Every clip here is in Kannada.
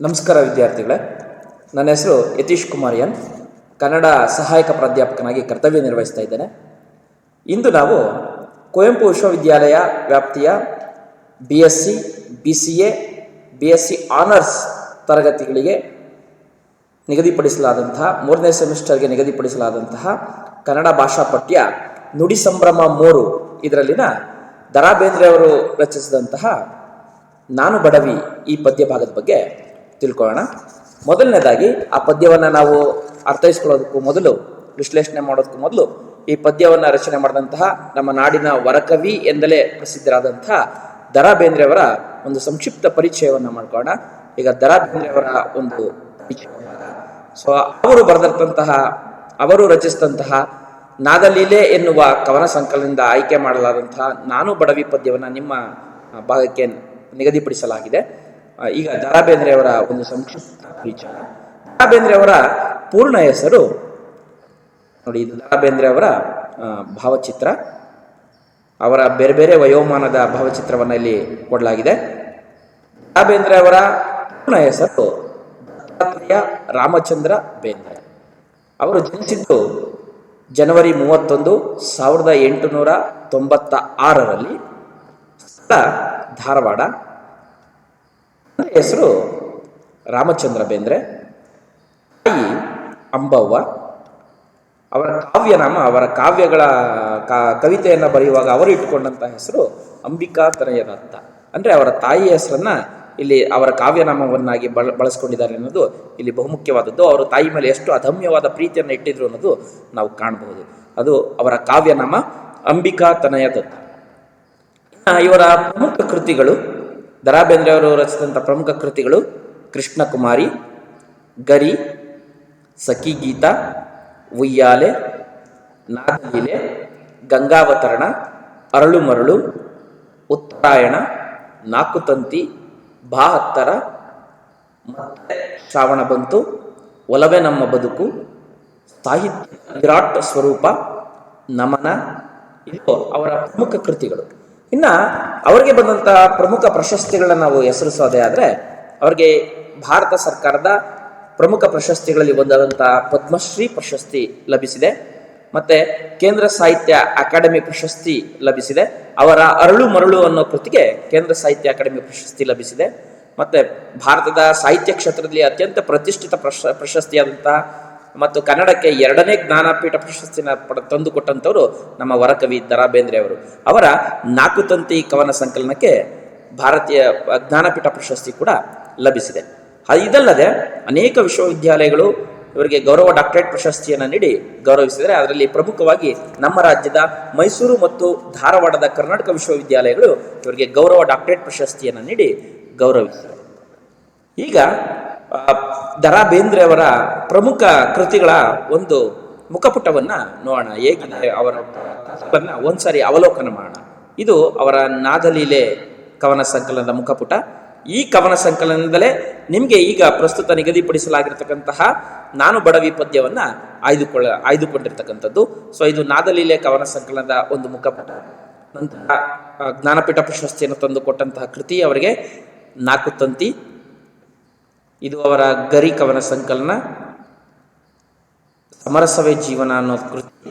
ನಮಸ್ಕಾರ ವಿದ್ಯಾರ್ಥಿಗಳೇ, ನನ್ನ ಹೆಸರು ಯತೀಶ್ ಕುಮಾರ್ ಎನ್. ಕನ್ನಡ ಸಹಾಯಕ ಪ್ರಾಧ್ಯಾಪಕನಾಗಿ ಕರ್ತವ್ಯ ನಿರ್ವಹಿಸ್ತಾ ಇದ್ದೇನೆ. ಇಂದು ನಾವು ಕುವೆಂಪು ವಿಶ್ವವಿದ್ಯಾಲಯ ವ್ಯಾಪ್ತಿಯ BSc, BCA, BSc ಆನರ್ಸ್ ತರಗತಿಗಳಿಗೆ ನಿಗದಿಪಡಿಸಲಾದಂತಹ 3ನೇ ಸೆಮಿಸ್ಟರ್ಗೆ ನಿಗದಿಪಡಿಸಲಾದಂತಹ ಕನ್ನಡ ಭಾಷಾ ಪಠ್ಯ ನುಡಿ ಸಂಭ್ರಮ 3 ಇದರಲ್ಲಿನ ದ.ರಾ ಬೇಂದ್ರೆ ಅವರು ರಚಿಸಿದಂತಹ ನಾನು ಬಡವಿ ಈ ಪದ್ಯ ಭಾಗದ ಬಗ್ಗೆ ತಿಳ್ಕೊಳ್ಳೋಣ. ಮೊದಲನೇದಾಗಿ ಆ ಪದ್ಯವನ್ನು ನಾವು ಅರ್ಥೈಸ್ಕೊಳ್ಳೋದಕ್ಕೂ ಮೊದಲು, ವಿಶ್ಲೇಷಣೆ ಮಾಡೋದಕ್ಕೂ ಮೊದಲು, ಈ ಪದ್ಯವನ್ನು ರಚನೆ ಮಾಡಿದಂತಹ ನಮ್ಮ ನಾಡಿನ ವರಕವಿ ಎಂದಲೇ ಪ್ರಸಿದ್ಧರಾದಂತಹ ದ.ರಾ ಬೇಂದ್ರೆ ಅವರ ಒಂದು ಸಂಕ್ಷಿಪ್ತ ಪರಿಚಯವನ್ನು ಮಾಡ್ಕೊಳ್ಳೋಣ. ಈಗ ದ.ರಾ ಬೇಂದ್ರೆ ಅವರ ಒಂದು ಪರಿಚಯ, ಸೊ ಅವರು ರಚಿಸಿದಂತಹ ನಾದಲೀಲೆ ಎನ್ನುವ ಕವನ ಸಂಕಲನದಿಂದ ಆಯ್ಕೆ ಮಾಡಲಾದಂತಹ ನಾನು ಬಡವಿ ಪದ್ಯವನ್ನು ನಿಮ್ಮ ಭಾಗಕ್ಕೆ ನಿಗದಿಪಡಿಸಲಾಗಿದೆ. ಈಗ ದ.ರಾ ಬೇಂದ್ರೆ ಅವರ ಒಂದು ಸಂಕ್ಷಿಪ್ತ ಪರಿಚಯ. ದ.ರಾ ಬೇಂದ್ರೆ ಅವರ ಪೂರ್ಣ ಹೆಸರು ನೋಡಿ, ಇದು ದ.ರಾ ಬೇಂದ್ರೆ ಅವರ ಭಾವಚಿತ್ರ. ಅವರ ಬೇರೆ ಬೇರೆ ವಯೋಮಾನದ ಭಾವಚಿತ್ರವನ್ನು ಇಲ್ಲಿ ಕೊಡಲಾಗಿದೆ. ದ.ರಾ ಬೇಂದ್ರೆ ಅವರ ಪೂರ್ಣ ಹೆಸರು ದತ್ತಾತ್ರೇಯ ರಾಮಚಂದ್ರ ಬೇಂದ್ರೆ. ಅವರು ಜನಿಸಿದ್ದು ಜನವರಿ 31, 1896ರಲ್ಲಿ, ಸ್ಥಳ ಧಾರವಾಡ. ಹೆಸರು ರಾಮಚಂದ್ರ ಬೇಂದ್ರೆ, ತಾಯಿ ಅಂಬವ್ವ. ಅವರ ಕಾವ್ಯನಾಮ, ಅವರ ಕಾವ್ಯಗಳ ಕವಿತೆಯನ್ನು ಬರೆಯುವಾಗ ಅವರು ಇಟ್ಟುಕೊಂಡಂತಹ ಹೆಸರು ಅಂಬಿಕಾ ತನಯದತ್ತ. ಅಂದರೆ ಅವರ ತಾಯಿ ಹೆಸರನ್ನ ಇಲ್ಲಿ ಅವರ ಕಾವ್ಯನಾಮವನ್ನಾಗಿ ಬಳಸ್ಕೊಂಡಿದ್ದಾರೆ ಅನ್ನೋದು ಇಲ್ಲಿ ಬಹುಮುಖ್ಯವಾದದ್ದು. ಅವರು ತಾಯಿ ಮೇಲೆ ಎಷ್ಟು ಅದಮ್ಯವಾದ ಪ್ರೀತಿಯನ್ನು ಇಟ್ಟಿದ್ರು ಅನ್ನೋದು ನಾವು ಕಾಣಬಹುದು. ಅದು ಅವರ ಕಾವ್ಯನಾಮ ಅಂಬಿಕಾ ತನಯದತ್ತ. ಇವರ ಪ್ರಮುಖ ಕೃತಿಗಳು, ದ.ರಾ ಬೇಂದ್ರೆ ಅವರು ರಚಿಸಿದಂಥ ಪ್ರಮುಖ ಕೃತಿಗಳು ಕೃಷ್ಣ ಕುಮಾರಿ, ಗರಿ, ಸಖಿ ಗೀತ, ಉಯ್ಯಾಲೆ, ನಾದಲೀಲೆ, ಗಂಗಾವತರಣ, ಅರಳು ಮರಳು, ಉತ್ತರಾಯಣ, ನಾಕುತಂತಿ, ಬಾಹತ್ತರ, ಮತ್ತೆ ಶ್ರಾವಣ ಬಂತು, ಒಲವೇ ನಮ್ಮ ಬದುಕು, ಸಾಹಿತ್ಯ ವಿರಾಟ್ ಸ್ವರೂಪ, ನಮನ, ಇದು ಅವರ ಪ್ರಮುಖ ಕೃತಿಗಳು. ಇನ್ನು ಅವರಿಗೆ ಬಂದಂತಹ ಪ್ರಮುಖ ಪ್ರಶಸ್ತಿಗಳನ್ನ ನಾವು ಹೆಸರಿಸೋದೇ ಆದರೆ, ಅವರಿಗೆ ಭಾರತ ಸರ್ಕಾರದ ಪ್ರಮುಖ ಪ್ರಶಸ್ತಿಗಳಲ್ಲಿ ಒಂದಾದಂತಹ ಪದ್ಮಶ್ರೀ ಪ್ರಶಸ್ತಿ ಲಭಿಸಿದೆ, ಮತ್ತೆ ಕೇಂದ್ರ ಸಾಹಿತ್ಯ ಅಕಾಡೆಮಿ ಪ್ರಶಸ್ತಿ ಲಭಿಸಿದೆ. ಅವರ ಅರಳು ಮರಳು ಅನ್ನೋ ಕೃತಿಗೆ ಕೇಂದ್ರ ಸಾಹಿತ್ಯ ಅಕಾಡೆಮಿ ಪ್ರಶಸ್ತಿ ಲಭಿಸಿದೆ. ಮತ್ತೆ ಭಾರತದ ಸಾಹಿತ್ಯ ಕ್ಷೇತ್ರದಲ್ಲಿ ಅತ್ಯಂತ ಪ್ರತಿಷ್ಠಿತ ಪ್ರಶಸ್ತಿಯಾದಂತಹ ಮತ್ತು ಕನ್ನಡಕ್ಕೆ 2ನೇ ಜ್ಞಾನಪೀಠ ಪ್ರಶಸ್ತಿನ ತಂದುಕೊಟ್ಟಂಥವರು ನಮ್ಮ ವರಕವಿ ದ.ರಾ ಬೇಂದ್ರೆ ಅವರು. ಅವರ ನಾಕುತಂತಿ ಕವನ ಸಂಕಲನಕ್ಕೆ ಭಾರತೀಯ ಜ್ಞಾನಪೀಠ ಪ್ರಶಸ್ತಿ ಕೂಡ ಲಭಿಸಿದೆ. ಇದಲ್ಲದೆ ಅನೇಕ ವಿಶ್ವವಿದ್ಯಾಲಯಗಳು ಇವರಿಗೆ ಗೌರವ ಡಾಕ್ಟರೇಟ್ ಪ್ರಶಸ್ತಿಯನ್ನು ನೀಡಿ ಗೌರವಿಸಿದರೆ. ಅದರಲ್ಲಿ ಪ್ರಮುಖವಾಗಿ ನಮ್ಮ ರಾಜ್ಯದ ಮೈಸೂರು ಮತ್ತು ಧಾರವಾಡದ ಕರ್ನಾಟಕ ವಿಶ್ವವಿದ್ಯಾಲಯಗಳು ಇವರಿಗೆ ಗೌರವ ಡಾಕ್ಟರೇಟ್ ಪ್ರಶಸ್ತಿಯನ್ನು ನೀಡಿ ಗೌರವಿಸಿದರು. ಈಗ ದ.ರಾ ಬೇಂದ್ರೆ ಅವರ ಪ್ರಮುಖ ಕೃತಿಗಳ ಒಂದು ಮುಖಪುಟವನ್ನು ನೋಡೋಣ. ಹೇಗಿದೆ ಅವರ ಒಂದ್ಸಾರಿ ಅವಲೋಕನ ಮಾಡೋಣ. ಇದು ಅವರ ನಾದಲೀಲೆ ಕವನ ಸಂಕಲನದ ಮುಖಪುಟ. ಈ ಕವನ ಸಂಕಲನದಲ್ಲೇ ನಿಮಗೆ ಈಗ ಪ್ರಸ್ತುತ ನಿಗದಿಪಡಿಸಲಾಗಿರ್ತಕ್ಕಂತಹ ನಾನು ಬಡವಿ ಪದ್ಯವನ್ನು ಆಯ್ದುಕೊಂಡಿರ್ತಕ್ಕಂಥದ್ದು. ಸೊ ಇದು ನಾದಲೀಲೆ ಕವನ ಸಂಕಲನದ ಒಂದು ಮುಖಪುಟ. ನಂತರ ಜ್ಞಾನಪೀಠ ಪ್ರಶಸ್ತಿಯನ್ನು ತಂದು ಕೊಟ್ಟಂತಹ ಕೃತಿ ಅವರಿಗೆ ನಾಕುತಂತಿ. ಇದು ಅವರ ಗರಿ ಕವನ ಸಂಕಲನ. ಸಮರಸವೇ ಜೀವನ ಅನ್ನೋ ಕೃತಿ.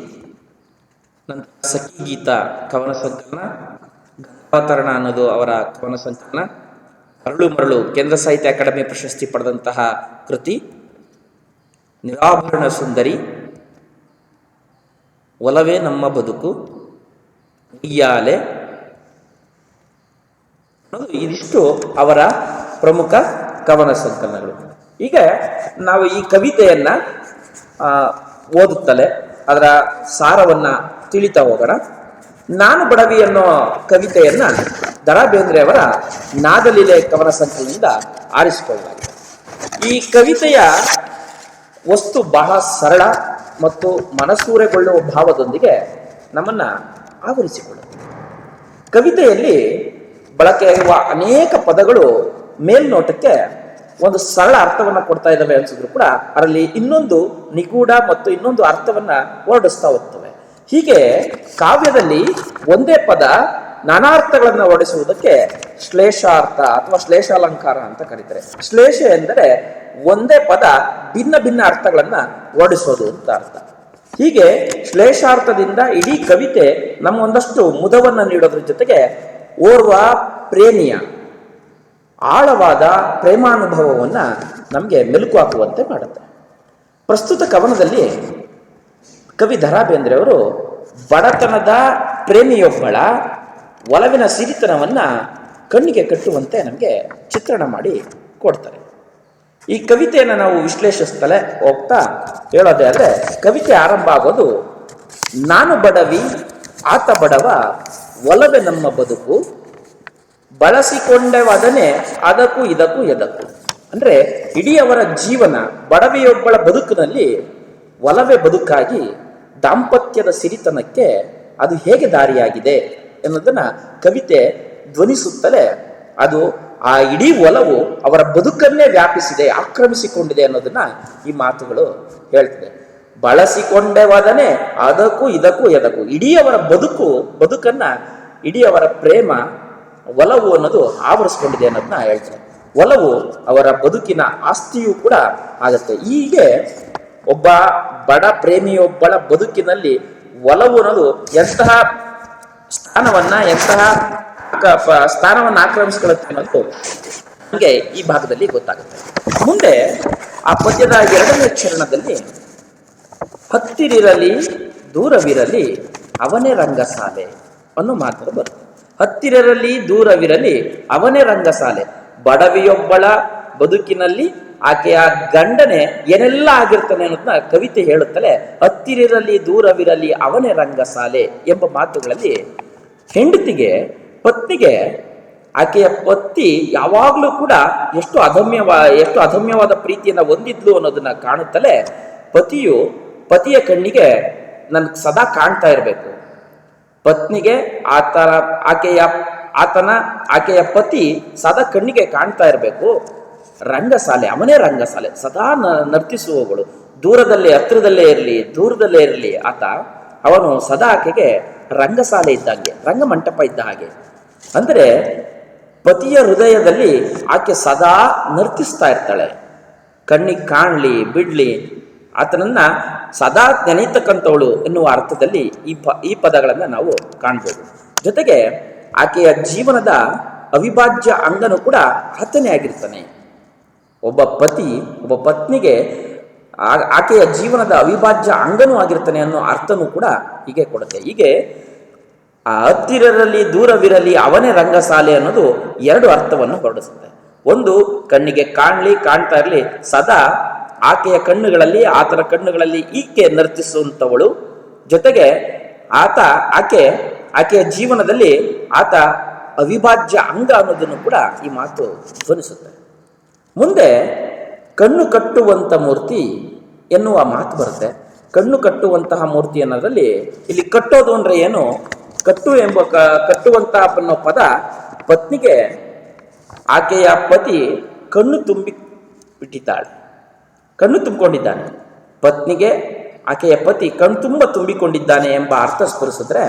ನಂತರ ಸಖಿ ಗೀತ ಕವನ ಸಂಕಲನ. ಗಂಗಾವತರಣ ಅನ್ನೋದು ಅವರ ಕವನ ಸಂಕಲನ. ಅರಳು ಮರಳು ಕೇಂದ್ರ ಸಾಹಿತ್ಯ ಅಕಾಡೆಮಿ ಪ್ರಶಸ್ತಿ ಪಡೆದಂತಹ ಕೃತಿ. ನಿರಾಭರಣ ಸುಂದರಿ, ಒಲವೇ ನಮ್ಮ ಬದುಕು, ಉಯ್ಯಾಲೆ, ಇದಿಷ್ಟು ಅವರ ಪ್ರಮುಖ ಕವನ ಸಂಕಲನಗಳು. ಈಗ ನಾವು ಈ ಕವಿತೆಯನ್ನ ಓದುತ್ತಲೇ ಅದರ ಸಾರವನ್ನ ತಿಳಿತಾ ಹೋಗೋಣ. ನಾನು ಬಡವಿ ಅನ್ನೋ ಕವಿತೆಯನ್ನ ದ.ರಾ ಬೇಂದ್ರೆ ಅವರ ನಾದಲೀಲೆ ಕವನ ಸಂಕಲನದಿಂದ ಆರಿಸಿಕೊಳ್ಳಲಾಗಿದೆ. ಈ ಕವಿತೆಯ ವಸ್ತು ಬಹಳ ಸರಳ ಮತ್ತು ಮನಸೂರೆಗೊಳ್ಳುವ ಭಾವದೊಂದಿಗೆ ನಮ್ಮನ್ನ ಆವರಿಸಿಕೊಳ್ಳುತ್ತೆ. ಕವಿತೆಯಲ್ಲಿ ಬಳಕೆಯಾಗುವ ಅನೇಕ ಪದಗಳು ಮೇಲ್ನೋಟಕ್ಕೆ ಒಂದು ಸರಳ ಅರ್ಥವನ್ನ ಕೊಡ್ತಾ ಇದ್ದಾವೆ ಅನ್ಸಿದ್ರು ಕೂಡ ಅದರಲ್ಲಿ ಇನ್ನೊಂದು ನಿಗೂಢ ಮತ್ತು ಇನ್ನೊಂದು ಅರ್ಥವನ್ನ ಹೊರಡಿಸ್ತಾ ಹೋಗ್ತವೆ. ಹೀಗೆ ಕಾವ್ಯದಲ್ಲಿ ಒಂದೇ ಪದ ನಾನಾ ಅರ್ಥಗಳನ್ನು ಹೊರಡಿಸುವುದಕ್ಕೆ ಶ್ಲೇಷಾರ್ಥ ಅಥವಾ ಶ್ಲೇಷಾಲಂಕಾರ ಅಂತ ಕರೀತಾರೆ. ಶ್ಲೇಷ ಎಂದರೆ ಒಂದೇ ಪದ ಭಿನ್ನ ಭಿನ್ನ ಅರ್ಥಗಳನ್ನ ಓಡಿಸೋದು ಅಂತ ಅರ್ಥ. ಹೀಗೆ ಶ್ಲೇಷಾರ್ಥದಿಂದ ಇಡೀ ಕವಿತೆ ನಮಗೊಂದಷ್ಟು ಮುದವನ್ನು ನೀಡೋದ್ರ ಜೊತೆಗೆ ಓರ್ವ ಪ್ರೇಮಿಯ ಆಳವಾದ ಪ್ರೇಮಾನುಭವವನ್ನು ನಮಗೆ ಮೆಲುಕು ಹಾಕುವಂತೆ ಮಾಡುತ್ತೆ. ಪ್ರಸ್ತುತ ಕವನದಲ್ಲಿ ಕವಿ ದ ರಾ ಬೇಂದ್ರೆ ಅವರು ಬಡತನದ ಪ್ರೇಮಿಯೊಬ್ಬಳ ಒಲವಿನ ಸಿರಿತನವನ್ನು ಕಣ್ಣಿಗೆ ಕಟ್ಟುವಂತೆ ನಮಗೆ ಚಿತ್ರಣ ಮಾಡಿ ಕೊಡ್ತಾರೆ. ಈ ಕವಿತೆಯನ್ನು ನಾವು ವಿಶ್ಲೇಷಿಸ್ತಲೇ ಹೋಗ್ತಾ ಹೇಳೋದೇ ಆದರೆ, ಕವಿತೆ ಆರಂಭ ಆಗೋದು ನಾನು ಬಡವಿ ಆತ ಬಡವ ಒಲವೇ ನಮ್ಮ ಬದುಕು ಬಳಸಿಕೊಂಡೆವದನೆ ಅದಕ್ಕೂ ಇದಕ್ಕೂ ಎದಕ್ಕೂ. ಅಂದರೆ ಇಡೀ ಅವರ ಜೀವನ ಬಡವಿಯೊಬ್ಬಳ ಬದುಕಿನಲ್ಲಿ ಒಲವೇ ಬದುಕಾಗಿ ದಾಂಪತ್ಯದ ಸಿರಿತನಕ್ಕೆ ಅದು ಹೇಗೆ ದಾರಿಯಾಗಿದೆ ಎನ್ನುವುದನ್ನು ಕವಿತೆ ಧ್ವನಿಸುತ್ತಲೇ ಅದು ಆ ಇಡೀ ಒಲವು ಅವರ ಬದುಕನ್ನೇ ವ್ಯಾಪಿಸಿದೆ, ಆಕ್ರಮಿಸಿಕೊಂಡಿದೆ ಅನ್ನೋದನ್ನ ಈ ಮಾತುಗಳು ಹೇಳ್ತಿದೆ. ಬಳಸಿಕೊಂಡೆವದನೆ ಅದಕ್ಕೂ ಇದಕ್ಕೂ ಎದಕ್ಕೂ. ಇಡೀ ಅವರ ಬದುಕನ್ನ ಇಡೀ ಅವರ ಪ್ರೇಮ ಒಲವು ಅನ್ನೋದು ಆವರಿಸ್ಕೊಂಡಿದೆ ಅನ್ನೋದನ್ನ ಹೇಳ್ತಾರೆ. ಒಲವು ಅವರ ಬದುಕಿನ ಆಸ್ತಿಯೂ ಕೂಡ ಆಗತ್ತೆ. ಹೀಗೆ ಒಬ್ಬ ಬಡ ಪ್ರೇಮಿಯೊಬ್ಬಳ ಬದುಕಿನಲ್ಲಿ ಒಲವು ಅನ್ನೋದು ಎಂತಹ ಸ್ಥಾನವನ್ನು ಆಕ್ರಮಿಸ್ಕೊಳ್ಳುತ್ತೆ ಅನ್ನೋದು ನಮಗೆ ಈ ಭಾಗದಲ್ಲಿ ಗೊತ್ತಾಗುತ್ತೆ. ಮುಂದೆ ಆ ಪದ್ಯದ 2ನೇ ಚರಣದಲ್ಲಿ ಹತ್ತಿರಿರಲಿ ದೂರವಿರಲಿ ಅವನೇ ರಂಗಸಾಲೆ ಅನ್ನೋ ಮಾತು ಬರುತ್ತೆ. ಹತ್ತಿರರಲ್ಲಿ ದೂರವಿರಲಿ ಅವನೇ ರಂಗಸಾಲೆ. ಬಡವಿಯೊಬ್ಬಳ ಬದುಕಿನಲ್ಲಿ ಆಕೆಯ ಗಂಡನೆ ಏನೆಲ್ಲ ಆಗಿರ್ತಾನೆ ಅನ್ನೋದನ್ನ ಕವಿತೆ ಹೇಳುತ್ತಲೇ ಹತ್ತಿರರಲ್ಲಿ ದೂರವಿರಲಿ ಅವನೇ ರಂಗಸಾಲೆ ಎಂಬ ಮಾತುಗಳಲ್ಲಿ ಹೆಂಡತಿಗೆ ಪತ್ನಿಗೆ ಆಕೆಯ ಪತಿ ಯಾವಾಗಲೂ ಕೂಡ ಎಷ್ಟು ಅಧಮ್ಯವಾದ ಪ್ರೀತಿಯನ್ನು ಹೊಂದಿದ್ಲು ಅನ್ನೋದನ್ನ ಕಾಣುತ್ತಲೇ ಪತಿಯ ಕಣ್ಣಿಗೆ ನನ್ಗೆ ಸದಾ ಕಾಣ್ತಾ ಇರಬೇಕು. ಪತ್ನಿಗೆ ಆಕೆಯ ಪತಿ ಸದಾ ಕಣ್ಣಿಗೆ ಕಾಣ್ತಾ ಇರಬೇಕು. ರಂಗಸಾಲೆ ಅವನೇ ರಂಗಸಾಲೆ, ಸದಾ ನರ್ತಿಸುವವಳು. ಹತ್ತಿರದಲ್ಲೇ ಇರಲಿ ಆತ, ಅವನು ಸದಾ ಆಕೆಗೆ ರಂಗಸಾಲೆ ಇದ್ದಂಗೆ, ರಂಗಮಂಟಪ ಇದ್ದ ಹಾಗೆ. ಅಂದರೆ ಪತಿಯ ಹೃದಯದಲ್ಲಿ ಆಕೆ ಸದಾ ನರ್ತಿಸ್ತಾ ಇರ್ತಾಳೆ. ಕಣ್ಣಿಗೆ ಕಾಣ್ಲಿ ಬಿಡ್ಲಿ ಆತನನ್ನ ಸದಾ ನೆನೆಯತಕ್ಕಂಥವಳು ಎನ್ನುವ ಅರ್ಥದಲ್ಲಿ ಈ ಪದಗಳನ್ನು ನಾವು ಕಾಣ್ಬೋದು. ಜೊತೆಗೆ ಆಕೆಯ ಜೀವನದ ಅವಿಭಾಜ್ಯ ಅಂಗನೂ ಕೂಡ ಆತನೇ ಆಗಿರ್ತಾನೆ. ಒಬ್ಬ ಪತ್ನಿಗೆ ಆಕೆಯ ಜೀವನದ ಅವಿಭಾಜ್ಯ ಅಂಗನೂ ಆಗಿರ್ತಾನೆ ಅನ್ನೋ ಅರ್ಥನೂ ಕೂಡ ಹೀಗೆ ಕೊಡುತ್ತೆ. ಹೀಗೆ ಆ ಹತ್ತಿರರಲ್ಲಿ ದೂರವಿರಲಿ ಅವನೇ ರಂಗಸಾಲೆ ಅನ್ನೋದು 2 ಅರ್ಥವನ್ನು ಹೊರಡಿಸುತ್ತೆ. ಒಂದು, ಕಣ್ಣಿಗೆ ಕಾಣ್ತಾ ಇರಲಿ, ಸದಾ ಆಕೆಯ ಕಣ್ಣುಗಳಲ್ಲಿ ಆತನ ಕಣ್ಣುಗಳಲ್ಲಿ ಈಕೆ ನರ್ತಿಸುವಂಥವಳು. ಜೊತೆಗೆ ಆಕೆಯ ಜೀವನದಲ್ಲಿ ಆತ ಅವಿಭಾಜ್ಯ ಅಂಗ ಅನ್ನೋದನ್ನು ಕೂಡ ಈ ಮಾತು ಧ್ವನಿಸುತ್ತೆ. ಮುಂದೆ ಕಣ್ಣು ಕಟ್ಟುವಂಥ ಮೂರ್ತಿ ಎನ್ನುವ ಮಾತು ಬರುತ್ತೆ. ಕಣ್ಣು ಕಟ್ಟುವಂತಹ ಮೂರ್ತಿ ಅನ್ನೋದ್ರಲ್ಲಿ ಇಲ್ಲಿ ಕಟ್ಟೋದು ಅಂದ್ರೆ ಏನು, ಕಟ್ಟುವಂತಹ ಅನ್ನೋ ಪದ ಪತ್ನಿಗೆ ಆಕೆಯ ಪತಿ ಕಣ್ಣು ತುಂಬಿಕೊಂಡಿದ್ದಾನೆ. ಪತ್ನಿಗೆ ಆಕೆಯ ಪತಿ ಕಣ್ಣು ತುಂಬ ತುಂಬಿಕೊಂಡಿದ್ದಾನೆ ಎಂಬ ಅರ್ಥ ಸ್ಫುರಿಸಿದ್ರೆ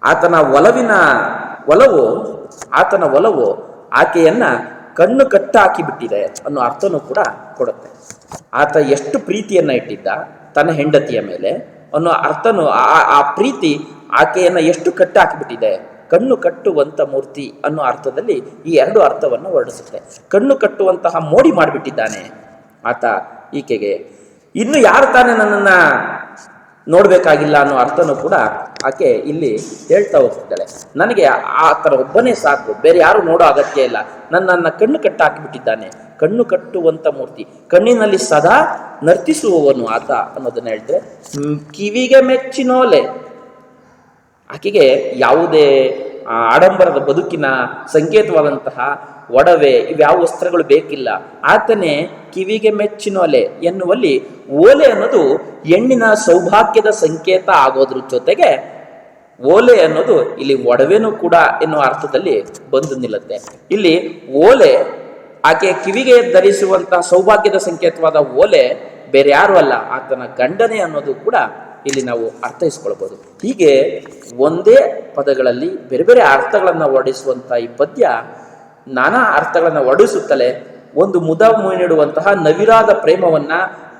ಆತನ ಒಲವು ಆಕೆಯನ್ನ ಕಣ್ಣು ಕಟ್ಟಾಕಿ ಬಿಟ್ಟಿದೆ ಅನ್ನೋ ಅರ್ಥನೂ ಕೂಡ ಕೊಡುತ್ತೆ. ಆತ ಎಷ್ಟು ಪ್ರೀತಿಯನ್ನ ಇಟ್ಟಿದ್ದ ತನ್ನ ಹೆಂಡತಿಯ ಮೇಲೆ ಅನ್ನೋ ಅರ್ಥನೂ, ಆ ಪ್ರೀತಿ ಆಕೆಯನ್ನ ಎಷ್ಟು ಕಟ್ಟಾಕಿಬಿಟ್ಟಿದೆ. ಕಣ್ಣು ಕಟ್ಟುವಂತ ಮೂರ್ತಿ ಅನ್ನೋ ಅರ್ಥದಲ್ಲಿ ಈ 2 ಅರ್ಥವನ್ನು ಹೊರಡಿಸುತ್ತೆ. ಕಣ್ಣು ಕಟ್ಟುವಂತಹ ಮೋಡಿ ಮಾಡಿಬಿಟ್ಟಿದ್ದಾನೆ ಆತ ಈಕೆಗೆ. ಇನ್ನು ಯಾರು ತಾನೇ ನನ್ನನ್ನ ನೋಡ್ಬೇಕಾಗಿಲ್ಲ ಅನ್ನೋ ಅರ್ಥನೂ ಕೂಡ ಆಕೆ ಇಲ್ಲಿ ಹೇಳ್ತಾ ಹೋಗ್ತಿದ್ದಾಳೆ. ನನಗೆ ಆ ಥರ ಒಬ್ಬನೇ ಸಾಕು, ಬೇರೆ ಯಾರು ನೋಡೋ ಅಗತ್ಯ ಇಲ್ಲ. ನನ್ನನ್ನು ಕಣ್ಣು ಕಟ್ಟಾಕಿಬಿಟ್ಟಿದ್ದಾನೆ. ಕಣ್ಣು ಕಟ್ಟುವಂತ ಮೂರ್ತಿ, ಕಣ್ಣಿನಲ್ಲಿ ಸದಾ ನರ್ತಿಸುವವನು ಆತ ಅನ್ನೋದನ್ನ ಹೇಳಿದ್ರೆ, ಕಿವಿಗೆ ಮೆಚ್ಚಿನೋಲೆ. ಆಕೆಗೆ ಯಾವುದೇ ಆಡಂಬರದ ಬದುಕಿನ ಸಂಕೇತವಾದಂತಹ ಒಡವೆ ಇವ್ಯಾವ ವಸ್ತ್ರಗಳು ಬೇಕಿಲ್ಲ. ಆತನೇ ಕಿವಿಗೆ ಮೆಚ್ಚಿನೋಲೆ ಎನ್ನುವಲ್ಲಿ ಓಲೆ ಅನ್ನೋದು ಹೆಣ್ಣಿನ ಸೌಭಾಗ್ಯದ ಸಂಕೇತ ಆಗೋದ್ರ ಜೊತೆಗೆ ಓಲೆ ಅನ್ನೋದು ಇಲ್ಲಿ ಒಡವೆನೂ ಕೂಡ ಎನ್ನುವ ಅರ್ಥದಲ್ಲಿ ಬಂದು ನಿಲ್ಲುತ್ತೆ. ಇಲ್ಲಿ ಓಲೆ ಆಕೆ ಕಿವಿಗೆ ಧರಿಸುವಂತಹ ಸೌಭಾಗ್ಯದ ಸಂಕೇತವಾದ ಓಲೆ ಬೇರೆ ಯಾರು ಅಲ್ಲ, ಆತನ ಗಂಡನೆ ಅನ್ನೋದು ಕೂಡ ಇಲ್ಲಿ ನಾವು ಅರ್ಥೈಸ್ಕೊಳ್ಬಹುದು. ಹೀಗೆ ಒಂದೇ ಪದಗಳಲ್ಲಿ ಬೇರೆ ಬೇರೆ ಅರ್ಥಗಳನ್ನು ಹೊರಡಿಸುವಂಥ ಈ ಪದ್ಯ ನಾನಾ ಅರ್ಥಗಳನ್ನು ಹೊರಡಿಸುತ್ತಲೇ ಒಂದು ಮುದ ನೀಡುವಂತಹ ನವಿರಾದ ಪ್ರೇಮವನ್ನ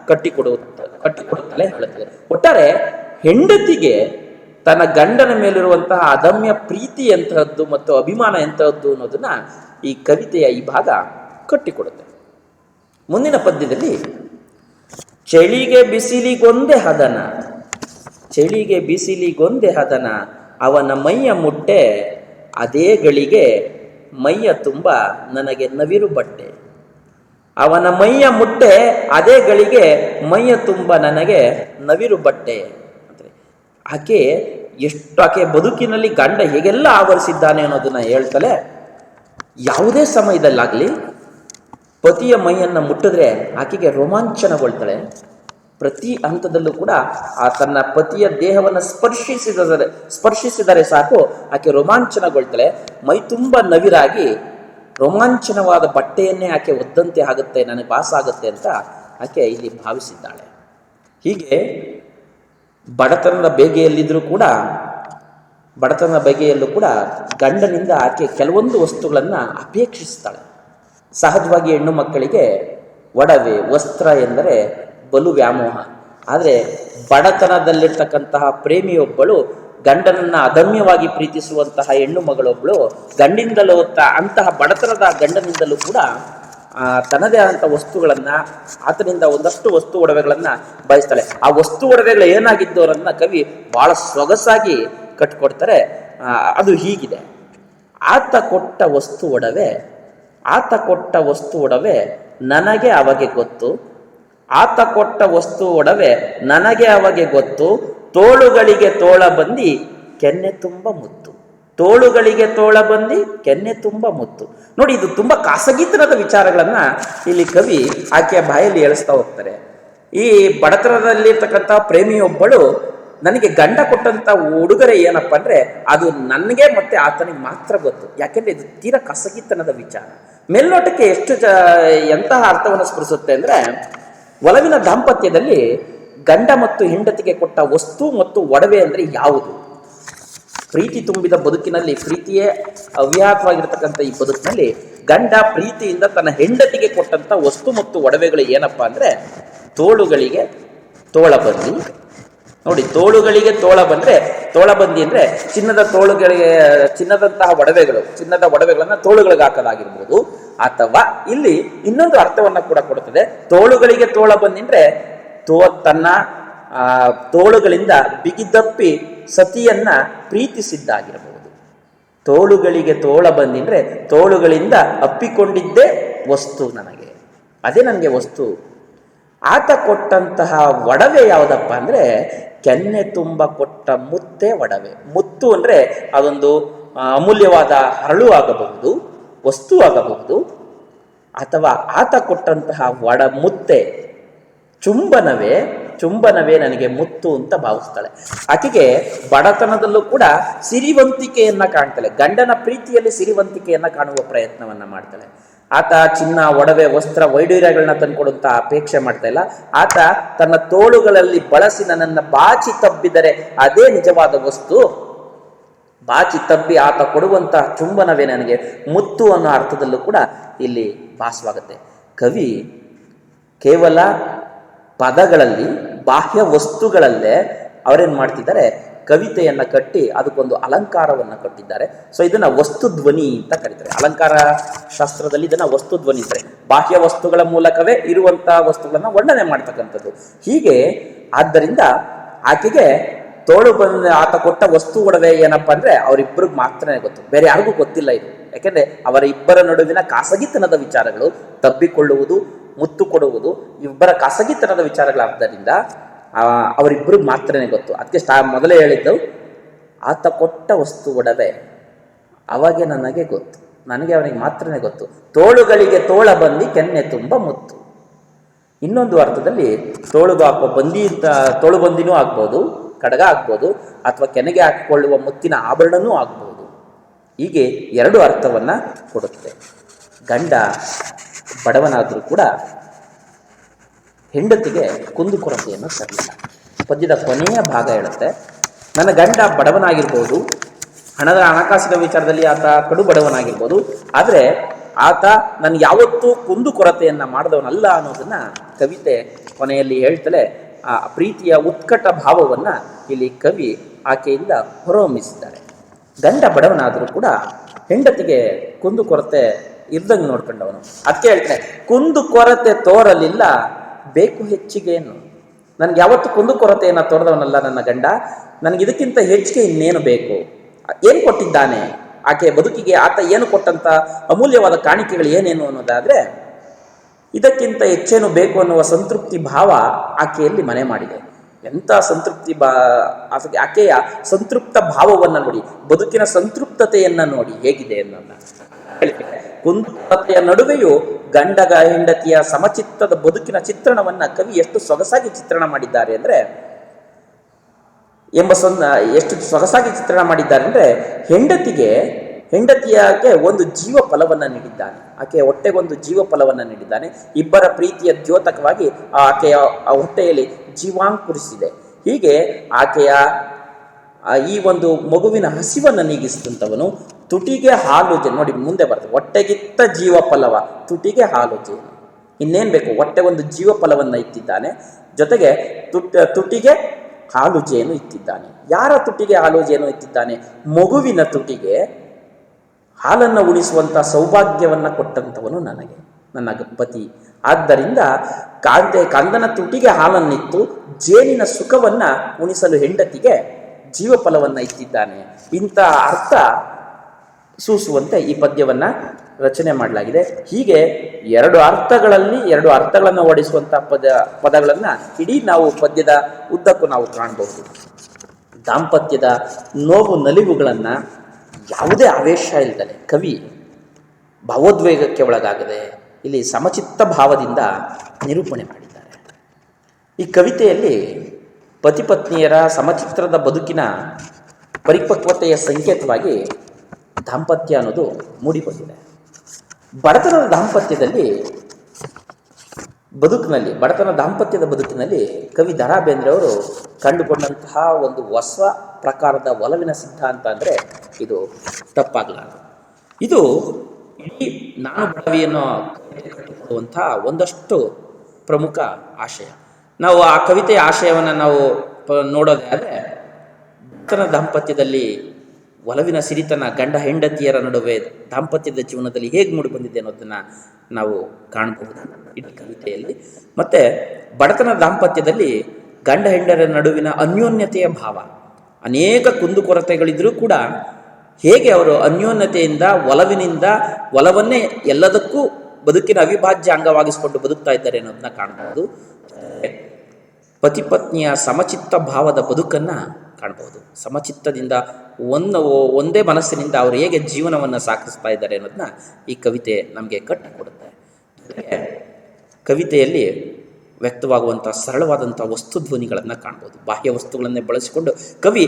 ಕಟ್ಟಿಕೊಡುತ್ತಲೇ ಹೇಳುತ್ತದೆ. ಒಟ್ಟಾರೆ ಹೆಂಡತಿಗೆ ತನ್ನ ಗಂಡನ ಮೇಲಿರುವಂತಹ ಅದಮ್ಯ ಪ್ರೀತಿ ಎಂತಹದ್ದು ಮತ್ತು ಅಭಿಮಾನ ಎಂತಹದ್ದು ಅನ್ನೋದನ್ನ ಈ ಕವಿತೆಯ ಈ ಭಾಗ ಕಟ್ಟಿಕೊಡುತ್ತೆ. ಮುಂದಿನ ಪದ್ಯದಲ್ಲಿ ಚಳಿಗೆ ಬಿಸಿಲಿಗೊಂದೆ ಹದನ, ಚಳಿಗೆ ಬಿಸಿಲಿಗೊಂದೆ ಹದನ, ಅವನ ಮೈಯ ಮುಟ್ಟೆ ಅದೇ ಗಳಿಗೆ ಮೈಯ ತುಂಬ ನನಗೆ ನವಿರು ಬಟ್ಟೆ. ಅವನ ಮೈಯ ಮುಟ್ಟೆ ಅದೇ ಗಳಿಗೆ ಮೈಯ ತುಂಬ ನನಗೆ ನವಿರು ಬಟ್ಟೆ. ಆಕೆ ಬದುಕಿನಲ್ಲಿ ಗಂಡ ಹೇಗೆಲ್ಲ ಆವರಿಸಿದ್ದಾನೆ ಅನ್ನೋದನ್ನ ಹೇಳ್ತಲೇ, ಯಾವುದೇ ಸಮಯದಲ್ಲಾಗಲಿ ಪತಿಯ ಮೈಯನ್ನು ಮುಟ್ಟಿದ್ರೆ ಆಕೆಗೆ ರೋಮಾಂಚನಗೊಳ್ತಾಳೆ. ಪ್ರತಿ ಹಂತದಲ್ಲೂ ಕೂಡ ತನ್ನ ಪತಿಯ ದೇಹವನ್ನು ಸ್ಪರ್ಶಿಸಿದರೆ ಸಾಕು ಆಕೆ ರೋಮಾಂಚನಗೊಳ್ತಾಳೆ. ಮೈ ತುಂಬ ನವಿರಾಗಿ ರೋಮಾಂಚನವಾದ ಬಟ್ಟೆಯನ್ನೇ ಆಕೆ ಒದ್ದಂತೆ ಆಗುತ್ತೆ, ನನಗೆ ಭಾಸ ಆಗುತ್ತೆ ಅಂತ ಆಕೆ ಇಲ್ಲಿ ಭಾವಿಸಿದ್ದಾಳೆ. ಹೀಗೆ ಬಡತನದ ಬೇಗೆಯಲ್ಲಿದ್ದರೂ ಕೂಡ ಗಂಡನಿಂದ ಆಕೆ ಕೆಲವೊಂದು ವಸ್ತುಗಳನ್ನು ಅಪೇಕ್ಷಿಸ್ತಾಳೆ. ಸಹಜವಾಗಿ ಹೆಣ್ಣು ಮಕ್ಕಳಿಗೆ ಒಡವೆ ವಸ್ತ್ರ ಎಂದರೆ ಬಲು ವ್ಯಾಮೋಹ. ಆದರೆ ಬಡತನದಲ್ಲಿರ್ತಕ್ಕಂತಹ ಪ್ರೇಮಿಯೊಬ್ಬಳು ಗಂಡನನ್ನ ಅದಮ್ಯವಾಗಿ ಪ್ರೀತಿಸುವಂತಹ ಹೆಣ್ಣು ಮಗಳೊಬ್ಬಳು ಗಂಡಿಂದಲೂ ಅಂತಹ ಬಡತನದ ಗಂಡನಿಂದಲೂ ಕೂಡ ತನ್ನದೇ ಆದಂಥ ವಸ್ತುಗಳನ್ನು, ಆತನಿಂದ ಒಂದಷ್ಟು ವಸ್ತು ಒಡವೆಗಳನ್ನು ಬಯಸ್ತಾಳೆ. ಆ ವಸ್ತು ಒಡವೆಗಳು ಏನಾಗಿದ್ದು ಅನ್ನೋದನ್ನ ಕವಿ ಬಹಳ ಸೊಗಸಾಗಿ ಕಟ್ಕೊಡ್ತಾರೆ. ಅದು ಹೀಗಿದೆ: ಆತ ಕೊಟ್ಟ ವಸ್ತು ಒಡವೆ ನನಗೆ ಅವಾಗೆ ಗೊತ್ತು, ಆತ ಕೊಟ್ಟ ವಸ್ತು ಒಡವೆ ನನಗೆ ಅವಾಗೆ ಗೊತ್ತು, ತೋಳುಗಳಿಗೆ ತೋಳ ಬಂದಿ ಕೆನ್ನೆ ತುಂಬ ಮುತ್ತು, ತೋಳುಗಳಿಗೆ ತೋಳ ಬಂದಿ ಕೆನ್ನೆ ತುಂಬ ಮುತ್ತು. ನೋಡಿ, ಇದು ತುಂಬಾ ಖಾಸಗಿತನದ ವಿಚಾರಗಳನ್ನ ಇಲ್ಲಿ ಕವಿ ಆಕೆಯ ಬಾಯಲ್ಲಿ ಹೇಳಿಸ್ತಾ ಹೋಗ್ತಾರೆ. ಈ ಬಡತನದಲ್ಲಿರ್ತಕ್ಕಂಥ ಪ್ರೇಮಿಯೊಬ್ಬಳು ನನಗೆ ಗಂಡ ಕೊಟ್ಟಂತ ಉಡುಗೊರೆ ಏನಪ್ಪ ಅಂದ್ರೆ ಅದು ನನಗೆ ಮತ್ತೆ ಆತನಿಗೆ ಮಾತ್ರ ಗೊತ್ತು. ಯಾಕೆಂದ್ರೆ ಇದು ತೀರಾ ಖಾಸಗಿತನದ ವಿಚಾರ. ಮೇಲ್ನೋಟಕ್ಕೆ ಎಂತಹ ಅರ್ಥವನ್ನು ಸ್ಫುರಿಸುತ್ತೆ ಅಂದ್ರೆ, ಒಲವಿನ ದಾಂಪತ್ಯದಲ್ಲಿ ಗಂಡ ಮತ್ತು ಹೆಂಡತಿಗೆ ಕೊಟ್ಟ ವಸ್ತು ಮತ್ತು ಒಡವೆ ಅಂದ್ರೆ ಯಾವುದು? ಪ್ರೀತಿ ತುಂಬಿದ ಬದುಕಿನಲ್ಲಿ, ಪ್ರೀತಿಯೇ ಅವ್ಯಾಹತವಾಗಿರ್ತಕ್ಕಂಥ ಈ ಬದುಕಿನಲ್ಲಿ ಗಂಡ ಪ್ರೀತಿಯಿಂದ ತನ್ನ ಹೆಂಡತಿಗೆ ಕೊಟ್ಟಂತ ವಸ್ತು ಮತ್ತು ಒಡವೆಗಳು ಏನಪ್ಪಾ ಅಂದ್ರೆ, ತೋಳುಗಳಿಗೆ ತೋಳಬಂದಿ. ನೋಡಿ, ತೋಳುಗಳಿಗೆ ತೋಳಬಂದಿ ಅಂದ್ರೆ ಚಿನ್ನದಂತಹ ಒಡವೆಗಳು, ಚಿನ್ನದ ಒಡವೆಗಳನ್ನ ತೋಳುಗಳಿಗೆ ಹಾಕಲಾಗಿರ್ಬೋದು. ಅಥವಾ ಇಲ್ಲಿ ಇನ್ನೊಂದು ಅರ್ಥವನ್ನ ಕೂಡ ಕೊಡುತ್ತದೆ. ತೋಳುಗಳಿಗೆ ತೋಳಬಂದಿ ಅಂದ್ರೆ ತನ್ನ ತೋಳುಗಳಿಂದ ಬಿಗಿದಪ್ಪಿ ಸತಿಯನ್ನ ಪ್ರೀತಿಸಿದ್ದಾಗಿರಬಹುದು. ತೋಳುಗಳಿಗೆ ತೋಳಬಂದಿ ಅಂದ್ರೆ ತೋಳುಗಳಿಂದ ಅಪ್ಪಿಕೊಂಡಿದ್ದೇ ವಸ್ತು, ನನಗೆ ಅದೇ ನನಗೆ ವಸ್ತು. ಆತ ಕೊಟ್ಟಂತಹ ಒಡವೆ ಯಾವುದಪ್ಪ ಅಂದ್ರೆ, ಕೆನ್ನೆ ತುಂಬ ಕೊಟ್ಟ ಮುತ್ತೆ ಒಡವೆ. ಮುತ್ತು ಅಂದ್ರೆ ಅದೊಂದು ಅಮೂಲ್ಯವಾದ ಹರಳು ಆಗಬಹುದು, ವಸ್ತು ಆಗಬಹುದು. ಅಥವಾ ಆತ ಕೊಟ್ಟಂತಹ ಮುತ್ತೆ ಚುಂಬನವೇ ನನಗೆ ಮುತ್ತು ಅಂತ ಭಾವಿಸ್ತಾಳೆ. ಆಕೆಗೆ ಬಡತನದಲ್ಲೂ ಕೂಡ ಸಿರಿವಂತಿಕೆಯನ್ನ ಕಾಣ್ತಾಳೆ. ಗಂಡನ ಪ್ರೀತಿಯಲ್ಲಿ ಸಿರಿವಂತಿಕೆಯನ್ನ ಕಾಣುವ ಪ್ರಯತ್ನವನ್ನ ಮಾಡ್ತಾಳೆ. ಆತ ಚಿನ್ನ, ಒಡವೆ, ವಸ್ತ್ರ, ವೈಡೂರ್ಯಗಳನ್ನ ತಂದುಕೊಡುವಂತ ಅಪೇಕ್ಷೆ ಮಾಡ್ತಾ ಇಲ್ಲ. ಆತ ತನ್ನ ತೋಳುಗಳಲ್ಲಿ ಬಳಸಿ ನನ್ನನ್ನು ಬಾಚಿ ತಬ್ಬಿದರೆ ಅದೇ ನಿಜವಾದ ವಸ್ತು. ಬಾಚಿ ತಬ್ಬಿ ಆತ ಕೊಡುವಂತಹ ಚುಂಬನವೇ ನನಗೆ ಮುತ್ತು ಅನ್ನೋ ಅರ್ಥದಲ್ಲೂ ಕೂಡ ಇಲ್ಲಿ ಭಾಸವಾಗುತ್ತೆ. ಕವಿ ಕೇವಲ ಪದಗಳಲ್ಲಿ, ಬಾಹ್ಯ ವಸ್ತುಗಳಲ್ಲೇ ಅವರೇನ್ ಮಾಡ್ತಿದ್ದಾರೆ, ಕವಿತೆಯನ್ನ ಕಟ್ಟಿ ಅದಕ್ಕೊಂದು ಅಲಂಕಾರವನ್ನ ಕಟ್ಟಿದ್ದಾರೆ. ಸೊ ಇದನ್ನ ವಸ್ತು ಧ್ವನಿ ಅಂತ ಕರೀತಾರೆ. ಅಲಂಕಾರ ಶಾಸ್ತ್ರದಲ್ಲಿ ಇದನ್ನ ವಸ್ತು ಧ್ವನಿ ಅಂತಾರೆ. ಬಾಹ್ಯ ವಸ್ತುಗಳ ಮೂಲಕವೇ ಇರುವಂತಹ ವಸ್ತುಗಳನ್ನ ವರ್ಣನೆ ಮಾಡ್ತಕ್ಕಂಥದ್ದು. ಹೀಗೆ ಆದ್ದರಿಂದ ಆಕೆಗೆ ಆತ ಕೊಟ್ಟ ವಸ್ತು ಒಡವೆ ಏನಪ್ಪಾ ಅಂದ್ರೆ ಅವರಿಬ್ಬರಿಗೆ ಮಾತ್ರನೇ ಗೊತ್ತು, ಬೇರೆ ಯಾರಿಗೂ ಗೊತ್ತಿಲ್ಲ ಇದು. ಯಾಕೆಂದ್ರೆ ಅವರ ಇಬ್ಬರ ನಡುವಿನ ಖಾಸಗಿತನದ ವಿಚಾರಗಳು, ತಬ್ಬಿಕೊಳ್ಳುವುದು, ಮುತ್ತು ಕೊಡುವುದು, ಇಬ್ಬರ ಖಾಸಗಿತನದ ವಿಚಾರಗಳಾದ್ದರಿಂದ ಅವರಿಬ್ಬರಿಗೆ ಮಾತ್ರನೇ ಗೊತ್ತು. ಅದಕ್ಕೆ ಮೊದಲೇ ಹೇಳಿದ್ದು, ಆತ ಕೊಟ್ಟ ವಸ್ತು ಒಡವೆ ಅವಾಗೆ ನನಗೆ ಗೊತ್ತು, ನನಗೆ ಅವನಿಗೆ ಮಾತ್ರನೇ ಗೊತ್ತು. ತೋಳುಗಳಿಗೆ ತೋಳ ಬಂದಿ ಕೆನ್ನೆ ತುಂಬ ಮುತ್ತು. ಇನ್ನೊಂದು ಅರ್ಥದಲ್ಲಿ ತೋಳುಗ ಹಾಕುವ ಬಂದಿ ಅಂತ, ತೋಳು ಬಂದಿನೂ ಆಗ್ಬೋದು, ಕಡಗ ಆಗ್ಬೋದು, ಅಥವಾ ಕೆನೆಗೆ ಹಾಕಿಕೊಳ್ಳುವ ಮುತ್ತಿನ ಆಭರಣನೂ ಆಗ್ಬೋದು. ಹೀಗೆ ಎರಡು ಅರ್ಥವನ್ನ ಕೊಡುತ್ತೆ. ಗಂಡ ಬಡವನಾದರೂ ಕೂಡ ಹೆಂಡತಿಗೆ ಕುಂದುಕೊರತೆಯನ್ನು ತರಲಿಲ್ಲ. ಪದ್ಯದ ಕೊನೆಯ ಭಾಗ ಹೇಳುತ್ತೆ, ನನ್ನ ಗಂಡ ಬಡವನಾಗಿರ್ಬೋದು, ಹಣಕಾಸಿನ ವಿಚಾರದಲ್ಲಿ ಆತ ಕಡು ಬಡವನಾಗಿರ್ಬೋದು, ಆದರೆ ಆತ ನನಗೆ ಯಾವತ್ತೂ ಕುಂದು ಕೊರತೆಯನ್ನು ಮಾಡಿದವನಲ್ಲ ಅನ್ನೋದನ್ನ ಕವಿತೆ ಕೊನೆಯಲ್ಲಿ ಹೇಳ್ತಲೇ ಆ ಪ್ರೀತಿಯ ಉತ್ಕಟ ಭಾವವನ್ನು ಇಲ್ಲಿ ಕವಿ ಆಕೆಯಿಂದ ಹೊರಹೊಮ್ಮಿಸಿದ್ದಾರೆ. ಗಂಡ ಬಡವನಾದರೂ ಕೂಡ ಹೆಂಡತಿಗೆ ಕುಂದು ಕೊರತೆ ಇರ್ದಂಗೆ ನೋಡ್ಕೊಂಡವನು. ಅದಕ್ಕೆ ಹೇಳ್ತಾನೆ, ಕುಂದು ಕೊರತೆ ತೋರಲಿಲ್ಲ ಬೇಕು ಹೆಚ್ಚಿಗೇನು. ನನಗೆ ಯಾವತ್ತು ಕುಂದು ಕೊರತೆಯನ್ನು ತೋರದವನಲ್ಲ ನನ್ನ ಗಂಡ, ನನಗೆ ಇದಕ್ಕಿಂತ ಹೆಚ್ಚಿಗೆ ಇನ್ನೇನು ಬೇಕು? ಏನು ಕೊಟ್ಟಿದ್ದಾನೆ ಆಕೆ ಬದುಕಿಗೆ, ಆತ ಏನು ಕೊಟ್ಟಂತ ಅಮೂಲ್ಯವಾದ ಕಾಣಿಕೆಗಳು ಏನೇನು ಅನ್ನೋದಾದ್ರೆ ಇದಕ್ಕಿಂತ ಹೆಚ್ಚೇನು ಬೇಕು ಅನ್ನುವ ಸಂತೃಪ್ತಿ ಭಾವ ಆಕೆಯಲ್ಲಿ ಮನೆ ಮಾಡಿದೆ. ಎಂಥ ಸಂತೃಪ್ತಿ ಆಕೆಯ ಸಂತೃಪ್ತ ಭಾವವನ್ನು ನೋಡಿ, ಬದುಕಿನ ಸಂತೃಪ್ತತೆಯನ್ನ ನೋಡಿ ಹೇಗಿದೆ ಅನ್ನೋದನ್ನ ಹೇಳ್ತಾರೆ. ಕುಂದುಕೊರತೆಯ ನಡುವೆಯೂ ಗಂಡಗ ಹೆಂಡತಿಯ ಸಮಚಿತ್ತದ ಬದುಕಿನ ಚಿತ್ರಣವನ್ನ ಕವಿ ಎಷ್ಟು ಸೊಗಸಾಗಿ ಚಿತ್ರಣ ಮಾಡಿದ್ದಾರೆ ಅಂದ್ರೆ ಎಷ್ಟು ಸೊಗಸಾಗಿ ಚಿತ್ರಣ ಮಾಡಿದ್ದಾರೆ ಅಂದ್ರೆ ಹೆಂಡತಿಯಾಗೆ ಒಂದು ಜೀವ ಫಲವನ್ನು ನೀಡಿದ್ದಾನೆ. ಆಕೆಯ ಹೊಟ್ಟೆಗೊಂದು ಜೀವ ಫಲವನ್ನು ನೀಡಿದ್ದಾನೆ. ಇಬ್ಬರ ಪ್ರೀತಿಯ ದ್ಯೋತಕವಾಗಿ ಆಕೆಯ ಹೊಟ್ಟೆಯಲ್ಲಿ ಜೀವಾಂಕುರಿಸಿದೆ. ಹೀಗೆ ಆಕೆಯ ಈ ಒಂದು ಮಗುವಿನ ಹಸಿವನ್ನು ನೀಗಿಸಿದಂಥವನು ತುಟಿಗೆ ಹಾಲು ಜೇನು. ನೋಡಿ ಮುಂದೆ ಬರ್ತದೆ, ಹೊಟ್ಟೆಗಿತ್ತ ಜೀವ ಫಲವ ತುಟಿಗೆ ಹಾಲು ಜೇನು. ಇನ್ನೇನು ಬೇಕು? ಹೊಟ್ಟೆ ಒಂದು ಜೀವ ಫಲವನ್ನು ಇತ್ತಿದ್ದಾನೆ, ಜೊತೆಗೆ ತುಟಿಗೆ ಹಾಲು ಜೇನು ಇತ್ತಿದ್ದಾನೆ. ಯಾರ ತುಟಿಗೆ ಹಾಲು ಜೇನು ಇತ್ತಿದ್ದಾನೆ? ಮಗುವಿನ ತುಟಿಗೆ ಹಾಲನ್ನು ಉಣಿಸುವಂಥ ಸೌಭಾಗ್ಯವನ್ನು ಕೊಟ್ಟಂಥವನು ನನಗೆ, ನನ್ನ ಪತಿ. ಆದ್ದರಿಂದ ಕಂದನ ತುಟಿಗೆ ಹಾಲನ್ನಿತ್ತು ಜೇನಿನ ಸುಖವನ್ನು ಉಣಿಸಲು ಹೆಂಡತಿಗೆ ಜೀವ ಫಲವನ್ನು ಇತ್ತಿದ್ದಾನೆ. ಇಂಥ ಅರ್ಥ ಸೂಸುವಂತೆ ಈ ಪದ್ಯವನ್ನು ರಚನೆ ಮಾಡಲಾಗಿದೆ. ಹೀಗೆ ಎರಡು ಅರ್ಥಗಳನ್ನು ಓಡಿಸುವಂಥ ಪದಗಳನ್ನು ಇಡೀ ನಾವು ಪದ್ಯದ ಉದ್ದಕ್ಕೂ ನಾವು ಕಾಣಬಹುದು. ದಾಂಪತ್ಯದ ನೋವು ನಲಿವುಗಳನ್ನು ಯಾವುದೇ ಆವೇಶ ಇಲ್ಲದೆ ಕವಿ ಭಾವೋದ್ವೇಗಕ್ಕೆ ಒಳಗಾಗದೆ ಇಲ್ಲಿ ಸಮಚಿತ್ತ ಭಾವದಿಂದ ನಿರೂಪಣೆ ಮಾಡಿದ್ದಾರೆ. ಈ ಕವಿತೆಯಲ್ಲಿ ಪತಿಪತ್ನಿಯರ ಸಮಚಿತ್ರದ ಬದುಕಿನ ಪರಿಪಕ್ವತೆಯ ಸಂಕೇತವಾಗಿ ದಾಂಪತ್ಯ ಅನ್ನೋದು ಮೂಡಿಬಂದಿದೆ. ಬಡತನದ ದಾಂಪತ್ಯದ ಬದುಕಿನಲ್ಲಿ ಕವಿ ದ ರಾ ಬೇಂದ್ರೆ ಅವರು ಕಂಡುಕೊಂಡಂತಹ ಒಂದು ಹೊಸ ಪ್ರಕಾರದ ಒಲವಿನ ಸಿದ್ಧಾಂತ ಅಂದರೆ ಇದು ತಪ್ಪಾಗಲಾರದು. ಇದು ಇಡೀ ನಾನು ಬಡವಿಯನ್ನು ಕಟ್ಟಿಕೊಳ್ಳುವಂತಹ ಒಂದಷ್ಟು ಪ್ರಮುಖ ಆಶಯ. ನಾವು ಆ ಕವಿತೆಯ ಆಶಯವನ್ನು ನಾವು ನೋಡೋದೇ ಆದರೆ ಬಡತನ ದಾಂಪತ್ಯದಲ್ಲಿ ಒಲವಿನ ಸಿರಿತನ ಗಂಡ ಹೆಂಡತಿಯರ ನಡುವೆ ದಾಂಪತ್ಯದ ಜೀವನದಲ್ಲಿ ಹೇಗೆ ಮೂಡಿ ಬಂದಿದೆ ಅನ್ನೋದನ್ನು ನಾವು ಕಾಣಬಹುದು ಇಡೀ ಕವಿತೆಯಲ್ಲಿ. ಮತ್ತು ಬಡತನ ದಾಂಪತ್ಯದಲ್ಲಿ ಗಂಡ ಹೆಂಡರ ನಡುವಿನ ಅನ್ಯೋನ್ಯತೆಯ ಭಾವ, ಅನೇಕ ಕುಂದುಕೊರತೆಗಳಿದ್ರೂ ಕೂಡ ಹೇಗೆ ಅವರು ಅನ್ಯೋನ್ಯತೆಯಿಂದ ಒಲವನ್ನೇ ಎಲ್ಲದಕ್ಕೂ ಬದುಕಿನ ಅವಿಭಾಜ್ಯ ಅಂಗವಾಗಿಸಿಕೊಂಡು ಬದುಕ್ತಾ ಇದ್ದಾರೆ ಅನ್ನೋದನ್ನ ಕಾಣಬಹುದು. ಪತಿಪತ್ನಿಯ ಸಮಚಿತ್ತ ಭಾವದ ಬದುಕನ್ನು ಕಾಣಬಹುದು. ಸಮಚಿತ್ತದಿಂದ ಒಂದೇ ಮನಸ್ಸಿನಿಂದ ಅವರು ಹೇಗೆ ಜೀವನವನ್ನು ಸಾಗಿಸ್ತಾ ಇದ್ದಾರೆ ಅನ್ನೋದನ್ನ ಈ ಕವಿತೆ ನಮಗೆ ಕಟ್ಟಿಕೊಡುತ್ತೆ. ಕವಿತೆಯಲ್ಲಿ ವ್ಯಕ್ತವಾಗುವಂಥ ಸರಳವಾದಂಥ ವಸ್ತುಧ್ವನಿಗಳನ್ನು ಕಾಣ್ಬೋದು. ಬಾಹ್ಯ ವಸ್ತುಗಳನ್ನೇ ಬಳಸಿಕೊಂಡು ಕವಿ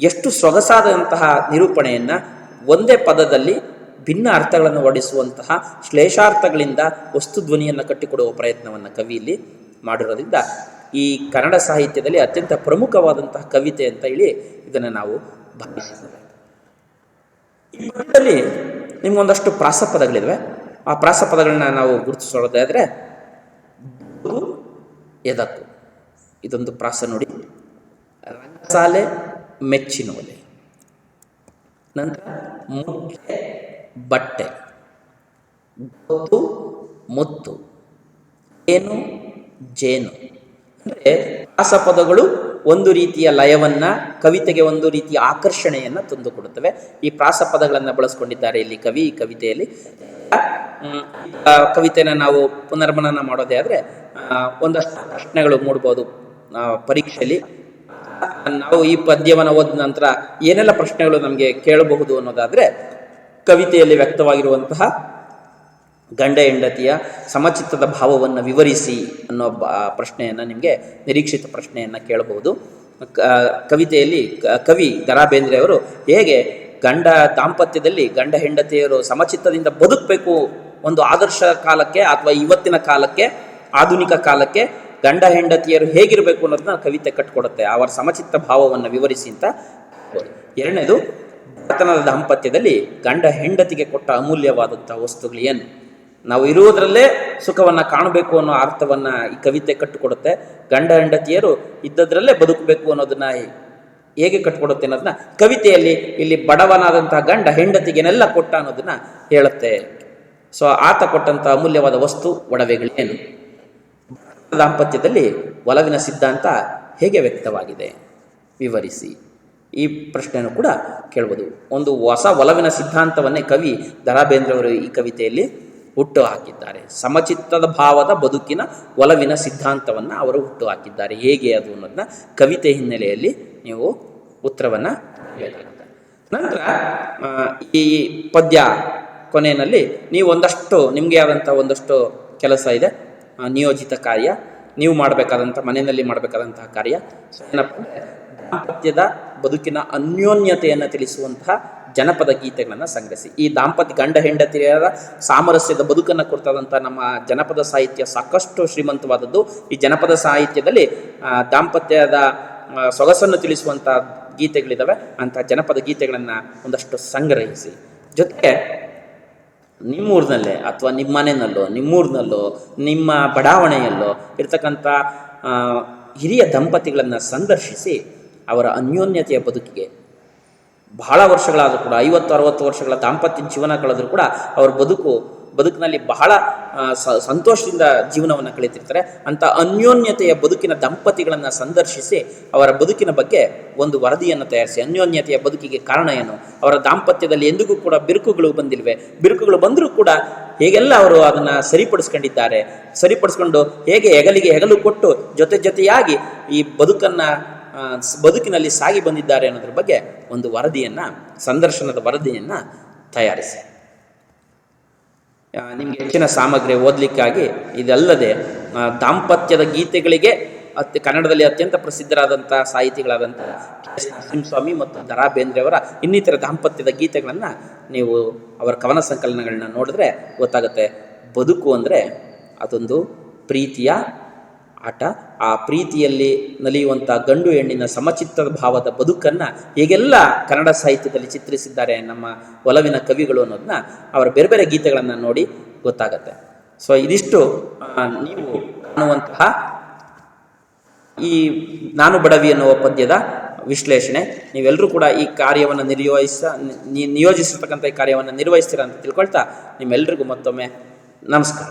ಎಷ್ಟು ಸೊಗಸಾದಂತಹ ನಿರೂಪಣೆಯನ್ನು ಒಂದೇ ಪದದಲ್ಲಿ ಭಿನ್ನ ಅರ್ಥಗಳನ್ನು ಹೊಡಿಸುವಂತಹ ಶ್ಲೇಷಾರ್ಥಗಳಿಂದ ವಸ್ತುಧ್ವನಿಯನ್ನು ಕಟ್ಟಿಕೊಡುವ ಪ್ರಯತ್ನವನ್ನು ಕವಿಯಲ್ಲಿ ಮಾಡಿರೋದ್ರಿಂದ ಈ ಕನ್ನಡ ಸಾಹಿತ್ಯದಲ್ಲಿ ಅತ್ಯಂತ ಪ್ರಮುಖವಾದಂತಹ ಕವಿತೆ ಅಂತ ಹೇಳಿ ಇದನ್ನು ನಾವು ಭಾವಿಸ್ತೇವೆ. ಈ ಪದ್ಯದಲ್ಲಿ ನಿಮ್ಗೊಂದಷ್ಟು ಪ್ರಾಸಪದಗಳಿವೆ. ಆ ಪ್ರಾಸಪದಗಳನ್ನ ನಾವು ಗುರುತಿಸೋದಾದರೆ ಎದಕ್ಕೂ ಇದೊಂದು ಪ್ರಾಸ ನೋಡಿ. ರಂಗಸಾಲೆ ಮೆಚ್ಚಿನೋಲೆ, ನಂತರ ಮುಖ್ಯ ಬಟ್ಟೆ, ಗೊತ್ತು ಮುತ್ತು, ಏನು ಜೇನು. ಅಂದರೆ ಪ್ರಾಸಪದಗಳು ಒಂದು ರೀತಿಯ ಲಯವನ್ನು, ಕವಿತೆಗೆ ಒಂದು ರೀತಿಯ ಆಕರ್ಷಣೆಯನ್ನು ತಂದುಕೊಡುತ್ತವೆ. ಈ ಪ್ರಾಸಪದಗಳನ್ನು ಬಳಸ್ಕೊಂಡಿದ್ದಾರೆ ಇಲ್ಲಿ ಕವಿ ಈ ಕವಿತೆಯಲ್ಲಿ. ಕವಿತೆನ ನಾವು ಪುನರ್ಮನನ ಮಾಡೋದೇ ಆದರೆ ಒಂದಷ್ಟು ಪ್ರಶ್ನೆಗಳು ಮೂಡ್ಬೋದು ಪರೀಕ್ಷೆಯಲ್ಲಿ. ನಾವು ಈ ಪದ್ಯವನ್ನು ಓದಿದ ನಂತರ ಏನೆಲ್ಲ ಪ್ರಶ್ನೆಗಳು ನಮಗೆ ಕೇಳಬಹುದು ಅನ್ನೋದಾದರೆ, ಕವಿತೆಯಲ್ಲಿ ವ್ಯಕ್ತವಾಗಿರುವಂತಹ ಗಂಡ ಹೆಂಡತಿಯ ಸಮಚಿತ್ತದ ಭಾವವನ್ನು ವಿವರಿಸಿ ಅನ್ನೋ ಪ್ರಶ್ನೆಯನ್ನು ನಿಮಗೆ ನಿರೀಕ್ಷಿತ ಪ್ರಶ್ನೆಯನ್ನು ಕೇಳಬಹುದು. ಕವಿತೆಯಲ್ಲಿ ಕವಿ ದ ರಾ ಬೇಂದ್ರೆ ಅವರು ಹೇಗೆ ದಾಂಪತ್ಯದಲ್ಲಿ ಗಂಡ ಹೆಂಡತಿಯರು ಸಮಚಿತ್ತದಿಂದ ಬದುಕಬೇಕು, ಒಂದು ಆದರ್ಶ ಕಾಲಕ್ಕೆ ಅಥವಾ ಇವತ್ತಿನ ಕಾಲಕ್ಕೆ, ಆಧುನಿಕ ಕಾಲಕ್ಕೆ ಗಂಡ ಹೆಂಡತಿಯರು ಹೇಗಿರಬೇಕು ಅನ್ನೋದನ್ನ ಕವಿತೆ ಕಟ್ಕೊಡುತ್ತೆ. ಅವರ ಸಮಚಿತ್ತ ಭಾವವನ್ನು ವಿವರಿಸಿ ಅಂತ. ಎರಡನೇದು, ಬಡತನದ ದಾಂಪತ್ಯದಲ್ಲಿ ಗಂಡ ಹೆಂಡತಿಗೆ ಕೊಟ್ಟ ಅಮೂಲ್ಯವಾದಂಥ ವಸ್ತುಗಳು ಏನು, ನಾವು ಇರುವುದರಲ್ಲೇ ಸುಖವನ್ನು ಕಾಣಬೇಕು ಅನ್ನೋ ಅರ್ಥವನ್ನು ಈ ಕವಿತೆ ಕಟ್ಟಿಕೊಡುತ್ತೆ. ಗಂಡ ಹೆಂಡತಿಯರು ಇದ್ದದ್ರಲ್ಲೇ ಬದುಕಬೇಕು ಅನ್ನೋದನ್ನ ಹೇಗೆ ಕಟ್ಕೊಡುತ್ತೆ ಅನ್ನೋದನ್ನ ಕವಿತೆಯಲ್ಲಿ ಇಲ್ಲಿ ಬಡವನಾದಂತಹ ಗಂಡ ಹೆಂಡತಿಗೆನೆಲ್ಲ ಕೊಟ್ಟ ಅನ್ನೋದನ್ನ ಹೇಳುತ್ತೆ. ಸೊ ಆತ ಕೊಟ್ಟಂಥ ಅಮೂಲ್ಯವಾದ ವಸ್ತು ಒಡವೆಗಳೇನು, ದಾಂಪತ್ಯದಲ್ಲಿ ಒಲವಿನ ಸಿದ್ಧಾಂತ ಹೇಗೆ ವ್ಯಕ್ತವಾಗಿದೆ ವಿವರಿಸಿ. ಈ ಪ್ರಶ್ನೆಯನ್ನು ಕೂಡ ಕೇಳ್ಬೋದು. ಒಂದು ಹೊಸ ಒಲವಿನ ಸಿದ್ಧಾಂತವನ್ನೇ ಕವಿ ದ.ರಾ ಬೇಂದ್ರೆ ಅವರು ಈ ಕವಿತೆಯಲ್ಲಿ ಹುಟ್ಟು ಹಾಕಿದ್ದಾರೆ. ಸಮಚಿತ್ತದ ಭಾವದ ಬದುಕಿನ ಒಲವಿನ ಸಿದ್ಧಾಂತವನ್ನು ಅವರು ಹುಟ್ಟು ಹಾಕಿದ್ದಾರೆ. ಹೇಗೆ ಅದು ಅನ್ನೋದನ್ನ ಕವಿತೆ ಹಿನ್ನೆಲೆಯಲ್ಲಿ ನೀವು ಉತ್ತರವನ್ನು ಬೇಕಾಗುತ್ತೆ. ನಂತರ ಈ ಪದ್ಯ ಕೊನೆಯಲ್ಲಿ ನೀವು ಒಂದಷ್ಟು ನಿಮಗೆ ಆದಂಥ ಒಂದಷ್ಟು ಕೆಲಸ ಇದೆ, ನಿಯೋಜಿತ ಕಾರ್ಯ, ನೀವು ಮಾಡಬೇಕಾದಂಥ ಮನೆಯಲ್ಲಿ ಮಾಡಬೇಕಾದಂತಹ ಕಾರ್ಯ. ಸೊ ಏನಪ್ಪ ಅಂದರೆ, ದಾಂಪತ್ಯದ ಬದುಕಿನ ಅನ್ಯೋನ್ಯತೆಯನ್ನು ತಿಳಿಸುವಂತಹ ಜನಪದ ಗೀತೆಗಳನ್ನು ಸಂಗ್ರಹಿಸಿ. ಈ ಗಂಡ ಹೆಂಡತಿಯರ ಸಾಮರಸ್ಯದ ಬದುಕನ್ನು ಕುರಿತಾದಂಥ ನಮ್ಮ ಜನಪದ ಸಾಹಿತ್ಯ ಸಾಕಷ್ಟು ಶ್ರೀಮಂತವಾದದ್ದು. ಈ ಜನಪದ ಸಾಹಿತ್ಯದಲ್ಲಿ ದಾಂಪತ್ಯದ ಸೊಗಸನ್ನು ತಿಳಿಸುವಂಥ ಗೀತೆಗಳಿದ್ದಾವೆ. ಅಂಥ ಜನಪದ ಗೀತೆಗಳನ್ನು ಒಂದಷ್ಟು ಸಂಗ್ರಹಿಸಿ. ಜೊತೆಗೆ ನಿಮ್ಮೂರಿನಲ್ಲೇ ಅಥವಾ ನಿಮ್ಮ ಮನೆಯಲ್ಲೋ ನಿಮ್ಮೂರಿನಲ್ಲೋ ನಿಮ್ಮ ಬಡಾವಣೆಯಲ್ಲೋ ಇರ್ತಕ್ಕಂಥ ಹಿರಿಯ ದಂಪತಿಗಳನ್ನು ಸಂದರ್ಶಿಸಿ ಅವರ ಅನ್ಯೋನ್ಯತೆಯ ಬದುಕಿಗೆ ಬಹಳ ವರ್ಷಗಳಾದರೂ ಕೂಡ 50-60 ವರ್ಷಗಳ ದಾಂಪತ್ಯ ಜೀವನ ಕಳೆದರೂ ಕೂಡ ಅವ್ರ ಬದುಕಿನಲ್ಲಿ ಬಹಳ ಸಂತೋಷದಿಂದ ಜೀವನವನ್ನು ಕಳೀತಿರ್ತಾರೆ. ಅಂಥ ಅನ್ಯೋನ್ಯತೆಯ ಬದುಕಿನ ದಂಪತಿಗಳನ್ನು ಸಂದರ್ಶಿಸಿ ಅವರ ಬದುಕಿನ ಬಗ್ಗೆ ಒಂದು ವರದಿಯನ್ನು ತಯಾರಿಸಿ. ಅನ್ಯೋನ್ಯತೆಯ ಬದುಕಿಗೆ ಕಾರಣ ಏನು, ಅವರ ದಾಂಪತ್ಯದಲ್ಲಿ ಎಂದಿಗೂ ಕೂಡ ಬಿರುಕುಗಳು ಬಂದಿಲ್ವೇ, ಬಿರುಕುಗಳು ಬಂದರೂ ಕೂಡ ಹೇಗೆಲ್ಲ ಅವರು ಅದನ್ನು ಸರಿಪಡಿಸ್ಕೊಂಡು ಹೇಗೆ ಹೆಗಲಿಗೆ ಹೆಗಲು ಕೊಟ್ಟು ಜೊತೆಯಾಗಿ ಈ ಬದುಕಿನಲ್ಲಿ ಸಾಗಿ ಬಂದಿದ್ದಾರೆ ಅನ್ನೋದ್ರ ಬಗ್ಗೆ ಒಂದು ಸಂದರ್ಶನದ ವರದಿಯನ್ನು ತಯಾರಿಸಿ. ನಿಮಗೆ ಹೆಚ್ಚಿನ ಸಾಮಗ್ರಿ ಓದಲಿಕ್ಕಾಗಿ ಇದಲ್ಲದೆ ದಾಂಪತ್ಯದ ಗೀತೆಗಳಿಗೆ ಕನ್ನಡದಲ್ಲಿ ಅತ್ಯಂತ ಪ್ರಸಿದ್ಧರಾದಂಥ ಸಾಹಿತಿಗಳಾದಂಥ ಕೆ.ಎಸ್. ನರಸಿಂಹಸ್ವಾಮಿ ಮತ್ತು ದ.ರಾ ಬೇಂದ್ರೆ ಅವರ ಇನ್ನಿತರ ದಾಂಪತ್ಯದ ಗೀತೆಗಳನ್ನು ನೀವು ಅವರ ಕವನ ಸಂಕಲನಗಳನ್ನ ನೋಡಿದ್ರೆ ಗೊತ್ತಾಗುತ್ತೆ. ಬದುಕು ಅಂದರೆ ಅದೊಂದು ಪ್ರೀತಿಯ ಆಟ. ಆ ಪ್ರೀತಿಯಲ್ಲಿ ನಲಿಯುವಂಥ ಗಂಡು ಹೆಣ್ಣಿನ ಸಮಚಿತ್ತದ ಭಾವದ ಬದುಕನ್ನು ಹೇಗೆಲ್ಲ ಕನ್ನಡ ಸಾಹಿತ್ಯದಲ್ಲಿ ಚಿತ್ರಿಸಿದ್ದಾರೆ ನಮ್ಮ ಒಲವಿನ ಕವಿಗಳು ಅನ್ನೋದನ್ನ ಅವರ ಬೇರೆ ಬೇರೆ ಗೀತೆಗಳನ್ನು ನೋಡಿ ಗೊತ್ತಾಗತ್ತೆ. ಸೊ ಇದಿಷ್ಟು ನೀವು ಕಾಣುವಂತಹ ಈ ನಾನು ಬಡವಿ ಅನ್ನುವ ಪದ್ಯದ ವಿಶ್ಲೇಷಣೆ. ನೀವೆಲ್ಲರೂ ಕೂಡ ಈ ಕಾರ್ಯವನ್ನು ನಿಯೋಜಿಸಿರ್ತಕ್ಕಂಥ ಈ ಕಾರ್ಯವನ್ನು ನಿರ್ವಹಿಸ್ತೀರಾ ಅಂತ ತಿಳ್ಕೊಳ್ತಾ ನಿಮ್ಮೆಲ್ಲರಿಗೂ ಮತ್ತೊಮ್ಮೆ ನಮಸ್ಕಾರ.